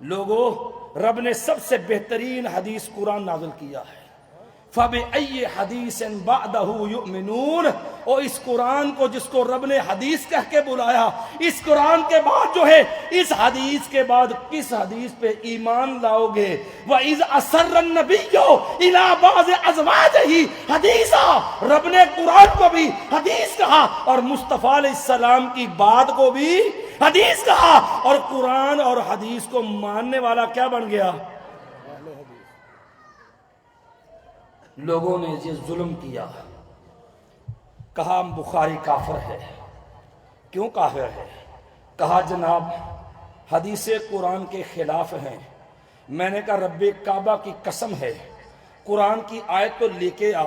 لوگوں، رب نے سب سے بہترین حدیث قرآن نازل کیا ہے۔ فَبِأَيِّ حَدِيثٍ بَعْدَهُ يُؤْمِنُونَ، اور اس قرآن کو جس کو رب نے حدیث کہہ کے بلایا، اس قرآن کے بعد جو ہے، اس حدیث کے بعد کس حدیث پہ ایمان لاؤ گے؟ وَإِذْ أَسَرَّ النَّبِيُّ إِلَىٰ بَعْضِ أَزْوَاجِهِ حَدِيثًا، رب نے قرآن کو بھی حدیث کہا اور مصطفیٰ علیہ السلام کی بات کو بھی حدیث کہا، اور قرآن اور حدیث کو ماننے والا کیا بن گیا؟ لوگوں نے یہ ظلم کیا، کہا بخاری کافر ہے۔ کیوں کافر ہے؟ کہا جناب حدیث قرآن کے خلاف ہیں۔ میں نے کہا رب کعبہ کی قسم ہے، قرآن کی آیت تو لے کے آ،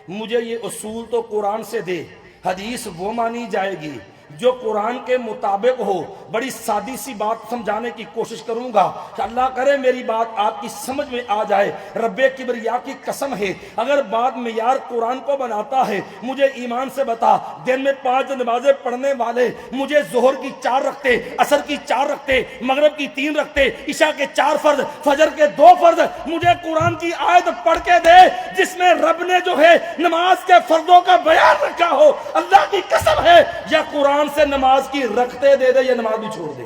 مجھے یہ اصول تو قرآن سے دے، حدیث وہ مانی جائے گی جو قرآن کے مطابق ہو۔ بڑی سادی سی بات سمجھانے کی کوشش کروں گا کہ اللہ کرے میری بات آپ کی سمجھ میں آ جائے۔ رب کبریا کی قسم ہے، اگر بات معیار قرآن کو بناتا ہے، مجھے ایمان سے بتا، دن میں 5 نمازیں پڑھنے والے مجھے ظہر کی 4 رکھتے، عصر کی 4 رکھتے، مغرب کی 3 رکھتے، عشاء کے 4 فرض، فجر کے 2 فرض، مجھے قرآن کی آیت پڑھ کے دے جس میں رب نے جو ہے نماز کے فرضوں کا بیان رکھا ہو۔ اللہ کی قسم ہے، یا قرآن سے نماز کی رکھتے دے دے یا نماز بھی چھوڑ دے۔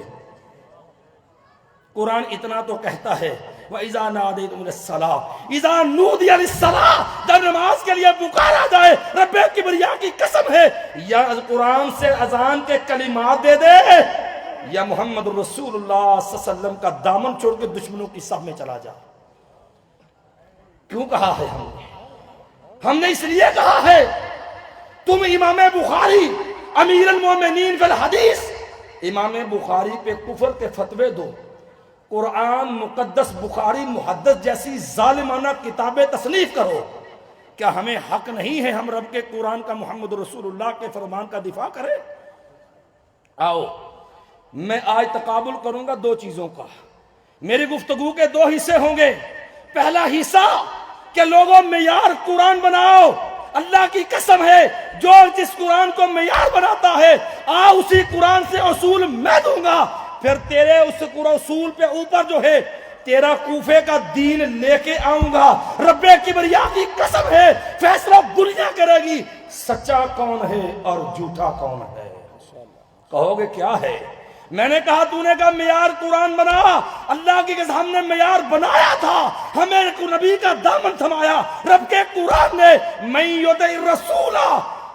قرآن اتنا تو کہتا ہے وَإِذَا نَادَيْتُمْ لِلصَّلَاةِ اِذَا نُودِيَ لِلصَّلَاةِ، جب نماز کے لیے پکارا جائے، رب کبریا کی قسم ہے، یا قرآن سے اذان کے کلمات دے دے یا محمد رسول اللہ صلی اللہ علیہ وسلم کا دامن چھوڑ کے دشمنوں کی صف میں چلا جا۔ کیوں کہا ہے ہم نے اس لیے کہا ہے، تم امام بخاری امیر المومنین فی الحدیث، امام بخاری پہ کفر کے فتوے دو، قرآن مقدس بخاری محدث جیسی ظالمانہ کتابیں تصنیف کرو، کیا ہمیں حق نہیں ہے ہم رب کے قرآن کا محمد رسول اللہ کے فرمان کا دفاع کریں؟ آؤ میں آج تقابل کروں گا 2 چیزوں کا۔ میری گفتگو کے 2 حصے ہوں گے۔ پہلا حصہ کہ لوگوں معیار قرآن بناؤ، اللہ کی قسم ہے جو جس قرآن کو معیار بناتا ہے اسی قرآن سے اصول میں دوں گا، پھر تیرے اس اصول پہ اوپر جو ہے تیرا کوفے کا دین لے کے آؤں گا۔ رب کبریا کی قسم ہے، فیصلہ دنیا کرے گی سچا کون ہے اور جھوٹا کون ہے۔ کہو گے کیا ہے؟ میں نے کہا تو نے کہا معیار قرآن بنا، اللہ کی قسم ہم نے معیار بنایا تھا، ہمیں نبی کا دامن تھمایا۔ رب کے قرآن نے من یطع الرسول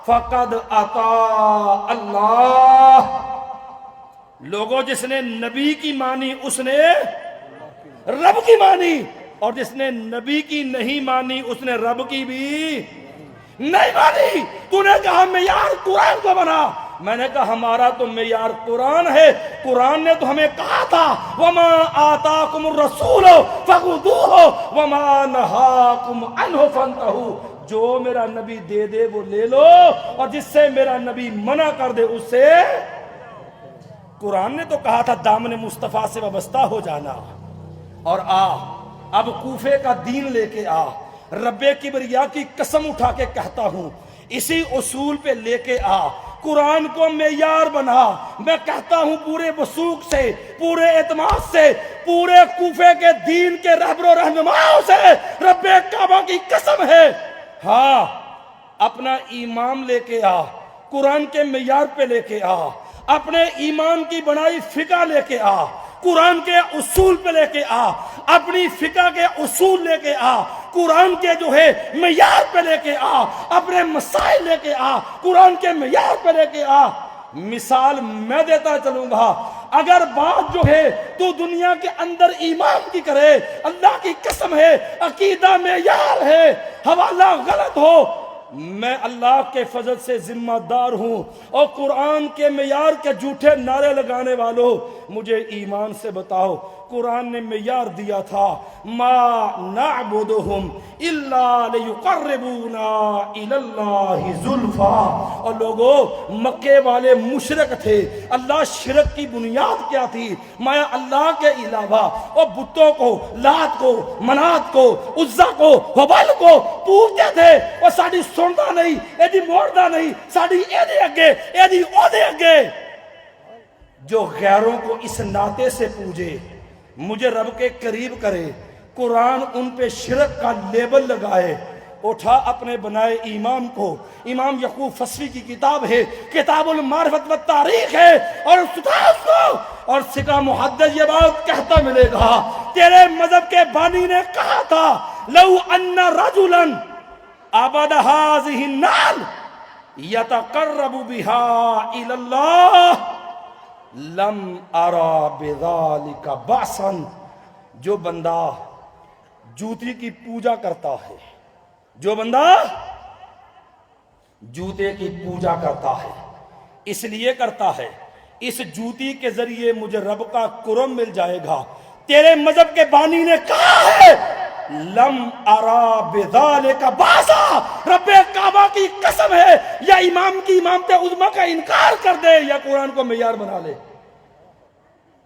فقد اطاع اللہ، لوگوں جس نے نبی کی مانی اس نے رب کی مانی، اور جس نے نبی کی نہیں مانی اس نے رب کی بھی نہیں مانی۔ تو نے کہا معیار قرآن کو بنا، میں نے کہا ہمارا تو معیار قرآن ہے۔ قرآن نے تو ہمیں کہا تھا وَمَا آتَاكُمُ الرَّسُولُ فَخُذُوهُ وَمَا نَهَاكُمْ عَنْهُ فَانْتَهُوا، جو میرا نبی دے دے وہ لے لو، اور جس سے میرا نبی منع کر دے اس سے۔ قرآن نے تو کہا تھا دامن مصطفیٰ سے وابستہ ہو جانا، اور اب کوفے کا دین لے کے رب کبریا کی قسم اٹھا کے کہتا ہوں اسی اصول پہ لے کے قرآن کو معیار بنا۔ میں کہتا ہوں پورے وثوق سے، پورے اعتماد سے، پورے کوفے کے دین کے رہبر و رہنماؤں سے، رب کعبہ کی قسم ہے، ہاں اپنا ایمان لے کے قرآن کے معیار پہ لے کے اپنے ایمان کی بنائی فقہ لے کے قرآن کے اصول پہ لے کے اپنی فقہ کے اصول لے کے قرآن کے جو ہے معیار پہ لے کے اپنے مسائل لے کے قرآن کے معیار پہ لے کے مثال میں دیتا چلوں گا۔ اگر بات جو ہے تو دنیا کے اندر ایمان کی کرے، اللہ کی قسم ہے عقیدہ معیار ہے، حوالہ غلط ہو، میں اللہ کے فضل سے ذمہ دار ہوں، اور قرآن کے معیار کے جھوٹے نعرے لگانے والوں مجھے ایمان سے بتاؤ، قرآن نے معیار دیا تھا ما نعبدہم الا لیقربونا الی اللہ زلفا، اور لوگوں مکے والے مشرک تھے، اللہ شرک کی بنیاد کیا تھی؟ مایا اللہ کے علاوہ اور بتوں کو، لات کو، منات کو، عزا کو، حبل کو پوجتے تھے، اور ساڑی سنتا نہیں، ایدی موڑتا نہیں، ساڑی ایدی اگے، ایدی اودے اگے۔ جو غیروں کو اس ناطے سے پوجے، مجھے رب کے قریب کرے، قرآن ان پہ شرک کا لیبل لگائے، اٹھا اپنے بنائے امام کو، امام یعقوب فصوی کی کتاب ہے، کتاب المعرفت و تاریخ ہے، اور استاد کو اور سکا محدث یہ بات کہتا ملے گا، تیرے مذہب کے بانی نے کہا تھا لو ان رجلا عبد هذه النار یتقرب بها الى اللہ لم ارا بذالک بأسا، جو بندہ جوتی کی پوجا کرتا ہے، جو بندہ جوتے کی پوجا کرتا ہے، اس لیے کرتا ہے اس جوتی کے ذریعے مجھے رب کا قرب مل جائے گا، تیرے مذہب کے بانی نے کہا ہے لم ارا بذالک بأسا، رب کعبہ کی قسم ہے یا امام کی امامت عظمی کا انکار کر دے یا قرآن کو معیار بنا لے۔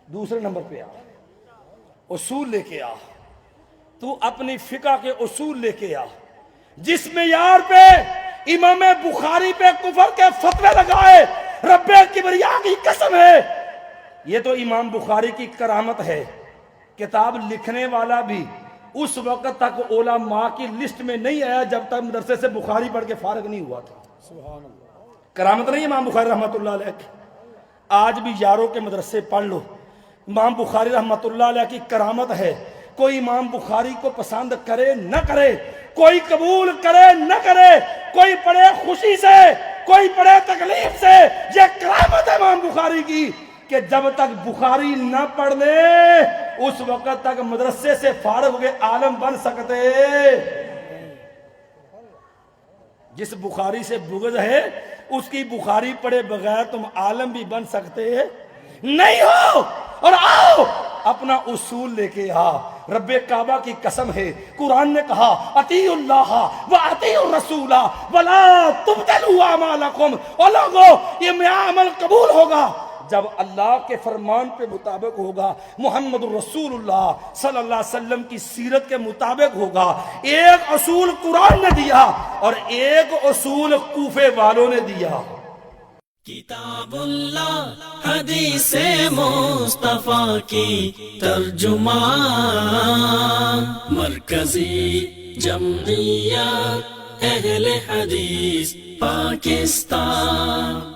دوسرے نمبر پہ آ، اصول لے کے آ، تو اپنی فقہ کے اصول لے کے آ، جس معیار پہ امام بخاری پہ کفر کے فتوے لگائے، رب کبریا کی قسم ہے، یہ تو امام بخاری کی کرامت ہے، کتاب لکھنے والا بھی اس وقت تک علماء کی لسٹ میں نہیں آیا جب تک مدرسے سے بخاری پڑھ کے فارغ نہیں ہوا تھا۔ کرامت نہیں امام بخاری رحمۃ اللہ علیہ کی، آج بھی یاروں کے مدرسے پڑھ لو، امام بخاری رحمۃ اللہ علیہ کی کرامت ہے، کوئی امام بخاری کو پسند کرے نہ کرے، کوئی قبول کرے نہ کرے، کوئی پڑھے خوشی سے، کوئی پڑھے تکلیف سے، یہ کرامت ہے امام بخاری کی کہ جب تک بخاری نہ پڑھ لے اس وقت تک مدرسے سے فارغ ہو کے عالم بن سکتے۔ جس بخاری سے بغض ہے اس کی بخاری پڑھے بغیر تم عالم بھی بن سکتے نہیں ہو۔ اور آؤ اپنا اصول لے کے آ، رب کعبہ کی قسم ہے، قرآن نے کہا اطیعوا اللہ و اطیعوا الرسول ولا تبطلوا اعمالکم، اور لوگوں یہ میرا عمل قبول ہوگا جب اللہ کے فرمان پہ مطابق ہوگا، محمد رسول اللہ صلی اللہ علیہ وسلم کی سیرت کے مطابق ہوگا۔ ایک اصول قرآن نے دیا اور ایک اصول کوفے والوں نے دیا۔ کتاب اللہ حدیث مصطفیٰ کی ترجمان، مرکزی جمعیت اہل حدیث پاکستان۔